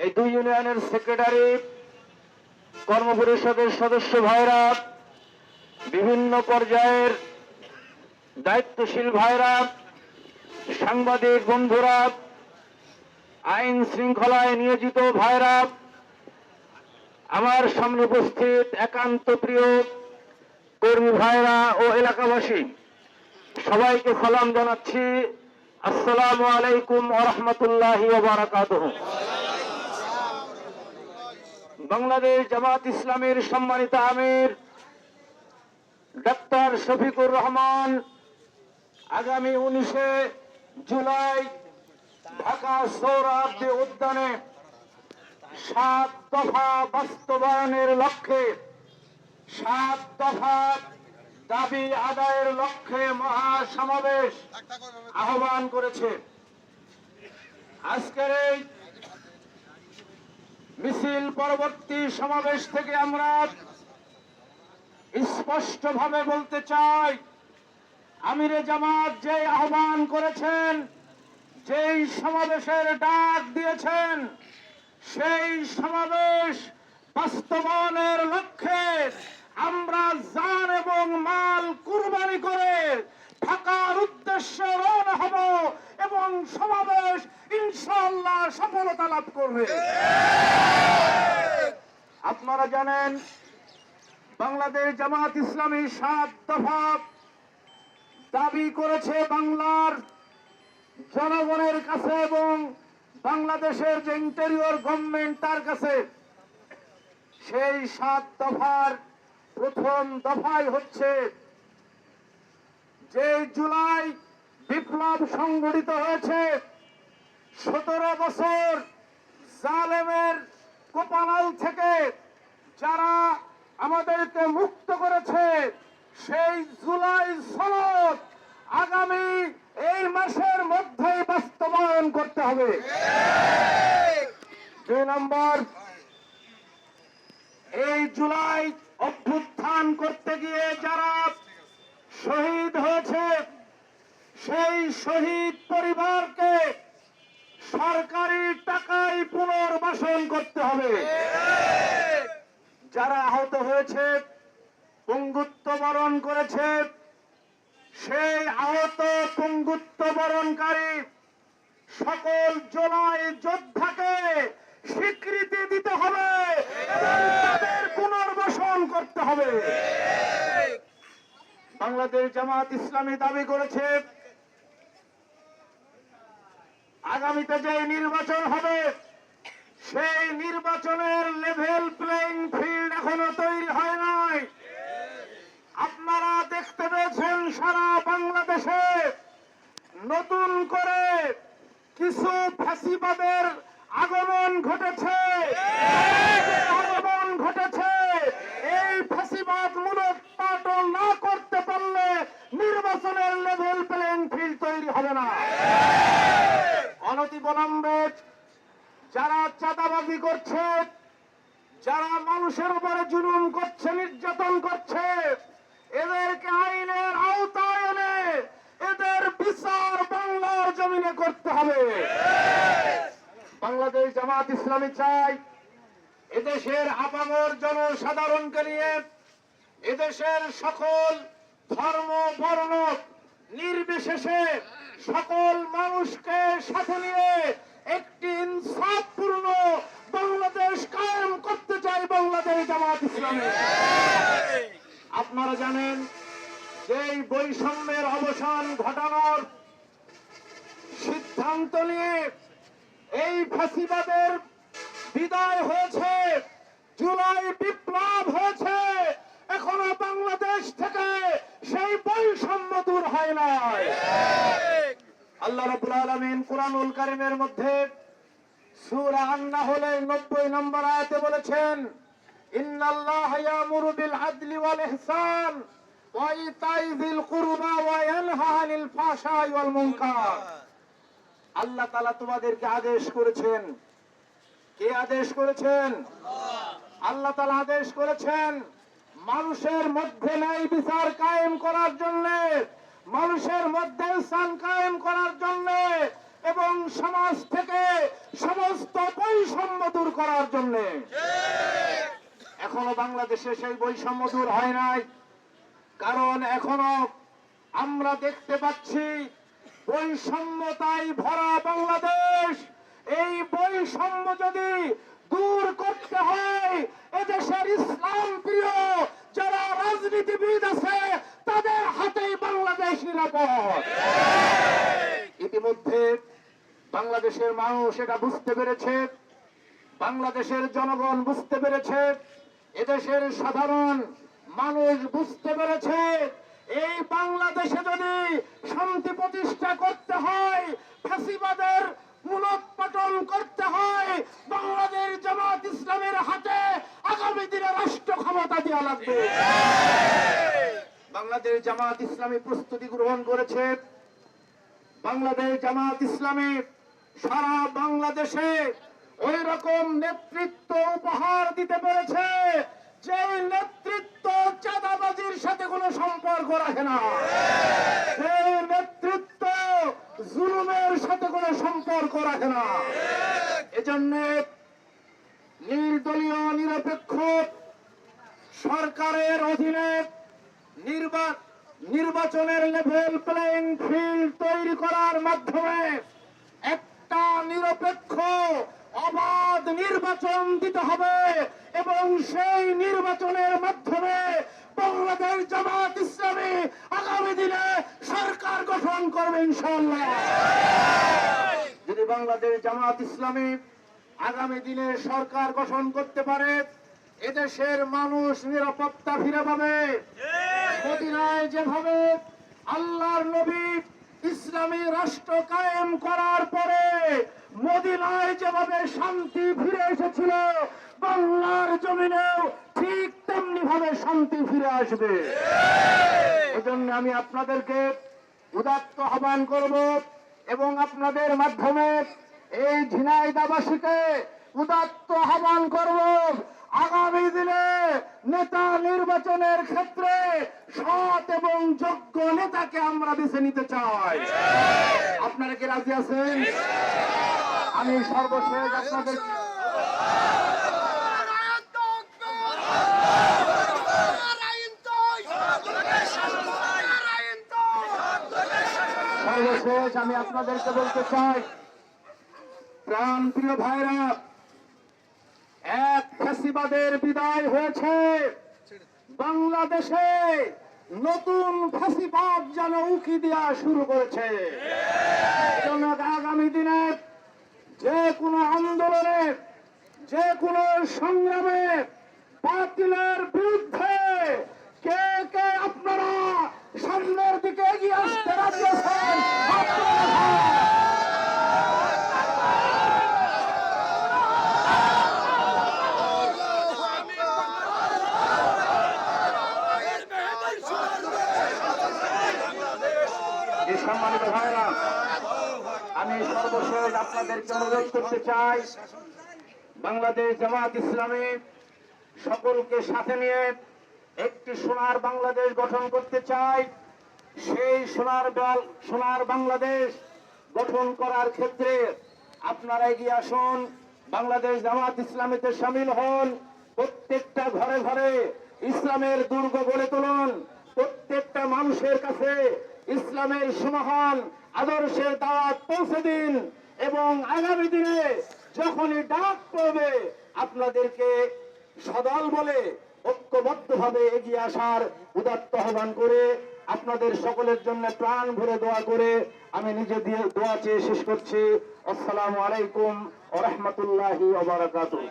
এই দুই ইউনিয়নের সেক্রেটারি, কর্মপরিষদের সদস্য ভাইরা, বিভিন্ন পর্যায়ের দায়িত্বশীল ভাইরা, সাংবাদিক বন্ধুরা, আইন শৃঙ্খলায় নিয়োজিত ভাইরা, আমার সামনে উপস্থিত একান্ত প্রিয় কর্মী ভাইরা ও এলাকাবাসী, সবাইকে সালাম জানাচ্ছি। আসসালামু আলাইকুম ওয়া রাহমাতুল্লাহি ওয়া বারাকাতুহু। বাংলাদেশ জামাত ইসলামীর সম্মানিত আমির ডক্টর শফিকুর রহমান আগামী 19 জুলাই ঢাকা সৌরআব্দী উদ্যানে 7 দফা বাস্তবায়নের লক্ষ্যে, 7 দফা দাবি আদায়ের লক্ষ্যে মহাসমাবেশ আহ্বান করেছে। আজকের এই মিছিল পরবর্তী সমাবেশ থেকে আমরা স্পষ্টভাবে বলতে চাই, আমিরে জামাত যে আহ্বান করেছেন, যেই সমাবেশের ডাক দিয়েছেন, সেই সমাবেশ বাস্তবায়নের লক্ষ্যে আমরা জান এবং মাল কুরবানি করে ঢাকার উদ্দেশ্যে রওনা হব এবং সমাবেশ ইনশাআল্লাহ সফলতা লাভ করবে। আপনারা জানেন, বাংলাদেশ জামাত ইসলামী 7 দফা দাবি করেছে বাংলার জনগণের কাছে এবং বাংলাদেশের যে ইন্টেরিয়র গভর্নমেন্ট তার কাছে। সেই 7 দফার প্রথম দফাই হচ্ছে, যে জুলাই বিপ্লব সংঘটিত হয়েছে, 17 বছর জালেমের কোপানাল থেকে যারা আমাদেরকে মুক্ত করেছে, সেই জুলাই সনদ আগামী এই মাসের মধ্যেই বাস্তবায়ন করতে হবে। 2 নম্বর, এই জুলাই অভ্যুত্থান করতে গিয়ে যারা শহীদ হয়েছে, সেই শহীদ পরিবারকে সরকারি টাকায় পুনর্বাসন করতে হবে। যারা আহত হয়েছে, পঙ্গুত্ব বরণ করেছে, সেই আহত পঙ্গুত্ব বরণকারী সকল জুলাই যোদ্ধাকে স্বীকৃতি দিতে হবে এবং তাদের পুনর্বাসন করতে হবে। বাংলাদেশ জামাত ইসলামী দাবি করেছে, আগামীতে যে নির্বাচন হবে, সেই নির্বাচনের লেভেল প্লেইং ফিল্ড এখনো তৈরি হয় নাই। আপনারা দেখতে পেয়েছেন, সারা বাংলাদেশে নতুন করে কিছু ফ্যাসিবাদের আগমন ঘটেছে। এই ফ্যাসিবাদ মূলোৎপাটন না করতে পারলে নির্বাচনের লেভেল প্লেইং ফিল্ড তৈরি হবে না। অনতিবিলম্বে যারা চাঁদাবাজি করছে, যারা মানুষের উপরে জুলুম করছে, নির্যাতন করছে, এদেরকে আইনের আওতায় এনে এদের বিচার বাংলার জমিনে করতে হবে। বাংলাদেশ জামাত ইসলামী চাই, এদেশের আপামর জনসাধারণকে নিয়ে, এদেশের সকল ধর্ম বর্ণ নির্বিশেষে সকল মানুষকে সাথে নিয়ে একটি ইনসাফপূর্ণ বাংলাদেশ কায়েম করতে চাই বাংলাদেশ জামাত ইসলামী। আপনারা জানেন, যেই বৈষম্যের অবসান ঘটানোর সিদ্ধান্ত নিয়ে এই ফ্যাসিবাদের বিদায় হয়েছে, জুলাই বিপ্লব হয়েছে, এখনো বাংলাদেশ থেকে সেই বৈষম্য দূর হয় নাই। আল্লাহ রাব্বুল আলামিন কুরআনুল কারীমের মধ্যে সূরা আন-নাহলের 90 নম্বর আয়াতে বলেছেন, ইন্নাল্লাহা ইয়ামুরু বিল আদলি ওয়াল ইহসান ওয়া ইতাই যিল কুরবা ওয়া ইয়ানহা আনিল ফাহশাই ওয়াল মুনকার। আল্লাহ তাআলা তোমাদেরকে আদেশ করেছেন। কে আদেশ করেছেন? আল্লাহ তাআলা আদেশ করেছেন মানুষের মধ্যে ন্যায় বিচার কায়েম করার জন্য, মানুষের মধ্যে ইহসান কায়েম করার জন্য এবং সমাজ থেকে সমস্ত বৈষম্য দূর করার জন্য। এখনো বাংলাদেশে সেই বৈষম্য দূর হয় নাই, কারণ এখনো আমরা দেখতে পাচ্ছি বৈষম্যতায় ভরা বাংলাদেশ। এই বৈষম্য যদি দূর করতে হয়, এদেশের ইসলাম প্রিয় যারা রাজনীতিবিদ আছে তাদের হাতেই বাংলাদেশ নিরাপদ। ইতিমধ্যে বাংলাদেশের মানুষ এটা বুঝতে পেরেছে, বাংলাদেশের জনগণ বুঝতে পেরেছে, এদেশের সাধারণ মানুষ বুঝতে পেরেছে এই বাংলাদেশে যদি শান্তি প্রতিষ্ঠা করতে হয়, ফ্যাসিবাদের মূলোৎপাটন করতে হয়, বাংলাদেশ জামাত ইসলামের হাতে আগামী দিনে রাষ্ট্র ক্ষমতা দেওয়া লাগবে। বাংলাদেশ জামাত ইসলামী প্রস্তুতি গ্রহণ করেছে। বাংলাদেশ জামাত ইসলামী সারা বাংলাদেশে ওই রকম নেতৃত্ব উপহার দিতে পেরেছে যে নেতৃত্ব চাঁদাবাজির সাথে কোনো সম্পর্ক রাখে না, সেই নেতৃত্ব জুলুমের সাথে কোনো সম্পর্ক রাখে না। এজন্য নির্দলীয় নিরপেক্ষ সরকারের অধীনে নির্বাচনের লেভেল প্লেইং ফিল্ড তৈরি করার মাধ্যমে একটা নিরপেক্ষ অবাধ নির্বাচন দিতে হবে এবং সেই নির্বাচনের মাধ্যমে বাংলাদেশ জামাত ইসলামী আগামী দিনে সরকার গঠন করবে ইনশাআল্লাহ। যদি বাংলাদেশ জামাত ইসলামী আগামী দিনে সরকার গঠন করতে পারে, এদেশের মানুষ নিরাপত্তা ফিরে পাবে। মদিনায় যেভাবে আল্লাহর নবী ইসলামী রাষ্ট্র কায়েম করার পরে মদিনায় যেভাবে শান্তি ফিরে এসেছিল, বাংলার জমিনেও ঠিক তেমনি ভাবে শান্তি ফিরে আসবে। এজন্য আমি আপনাদেরকে উদাত্ত আহ্বান করব এবং আপনাদের মাধ্যমে এই ঝিনাইদহবাসীকে উদাত্ত আহ্বান করব, আগামী দিনে নেতা নির্বাচনের ক্ষেত্রে সৎ এবং যোগ্য নেতাকে আমরা বেছে নিতে চাই। আপনারা কি রাজি আছেন? আমি সর্বশেষ আপনাদের আপনাদেরকে বলতে চাই, প্রাণ প্রিয় ভাইরা, এক ফ্যাসিবাদের বিদায় হয়েছে। বাংলাদেশে নতুন ফ্যাসিবাদ যেন উকি দেওয়া শুরু করেছে। আগামী দিনে যে কোনো আন্দোলনে, যে কোনো সংগ্রামে বাতিলের বিরুদ্ধে কে কে আপনারা সামনের দিকে এগিয়ে আসতে রাজি আছেন? সম্মানিত ভাইরা, আমি সর্বশেষ আপনাদেরকে অনুরোধ করতে চাই, বাংলাদেশ জামাত ইসলামী সকলকে সাথে নিয়ে একটি সোনার বাংলাদেশ গঠন করতে চাই। সেই সোনার বাংলাদেশ গঠন করার ক্ষেত্রে আপনারা এগিয়ে আসুন, বাংলাদেশ জামাত ইসলামীতে শামিল হন। প্রত্যেকটা ঘরে ঘরে ইসলামের দুর্গ গড়ে তুলুন, প্রত্যেকটা মানুষের কাছে ইসলামের সুমহান আদর্শের দাওয়াত পৌঁছে দিন এবং আগামী দিনে যখনই ডাক পড়বে আপনাদেরকে সদল বলে ঐক্যবদ্ধভাবে এগিয়ে আসার উদাত্ত আহ্বান করে আপনাদের সকলের জন্য প্রাণ ভরে দোয়া করে আমি নিজে দিয়ে দোয়া চেয়ে শেষ করছি। আসসালামু আলাইকুম ওয়া রাহমাতুল্লাহি ওয়া বারাকাতুহু।